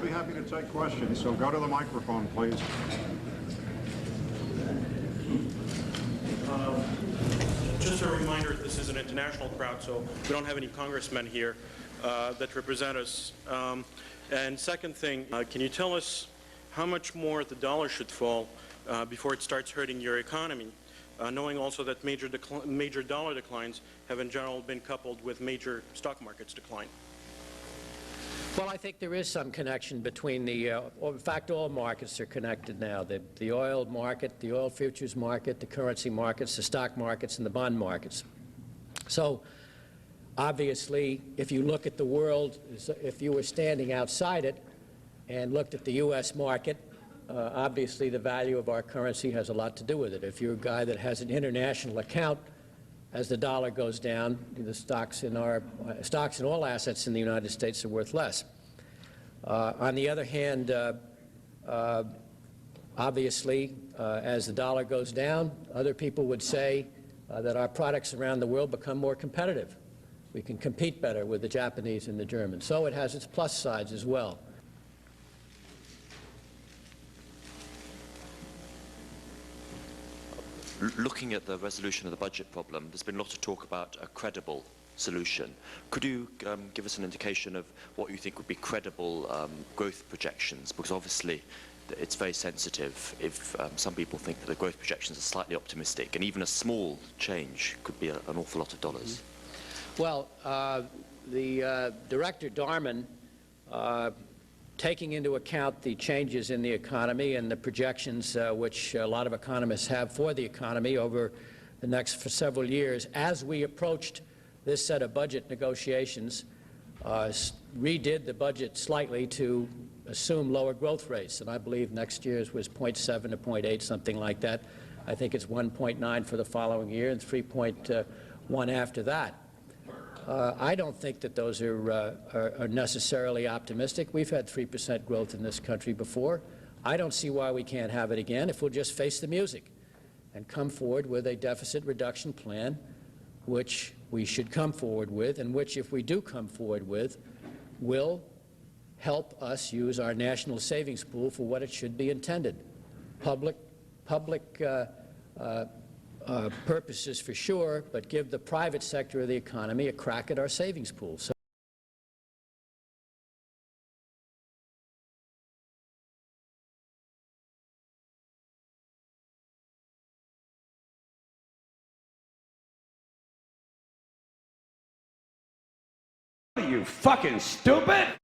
be happy to take questions, so go to the microphone, please. Just a reminder, this is an international crowd, so we don't have any congressmen here that represent us. And second thing, can you tell us how much more the dollar should fall before it starts hurting your economy, knowing also that major dollar declines have in general been coupled with major stock markets decline? Well, I think there is some connection between in fact, all markets are connected now. The oil market, the oil futures market, the currency markets, the stock markets, and the bond markets. So, obviously, if you look at the world, if you were standing outside it and looked at the U.S. market, obviously the value of our currency has a lot to do with it. If you're a guy that has an international account, as the dollar goes down, the stocks in all assets in the United States are worth less. On the other hand, obviously, as the dollar goes down, other people would say that our products around the world become more competitive. We can compete better with the Japanese and the Germans. So it has its plus sides as well. Looking at the resolution of the budget problem, there's been a lot of talk about a credible solution. Could you give us an indication of what you think would be credible growth projections? Because obviously it's very sensitive if some people think that the growth projections are slightly optimistic, and even a small change could be an awful lot of dollars. Well, the Director Darman, taking into account the changes in the economy and the projections which a lot of economists have for the economy over the next several years, as we approached this set of budget negotiations, redid the budget slightly to assume lower growth rates. And I believe next year's was 0.7 to 0.8, something like that. I think it's 1.9 for the following year and 3.1 after that. I don't think that those are necessarily optimistic. We've had 3% growth in this country before. I don't see why we can't have it again if we'll just face the music and come forward with a deficit reduction plan, which we should come forward with, and which, if we do come forward with, will help us use our national savings pool for what it should be intended. Public purposes for sure, but give the private sector of the economy a crack at our savings pool. So Are you fucking stupid?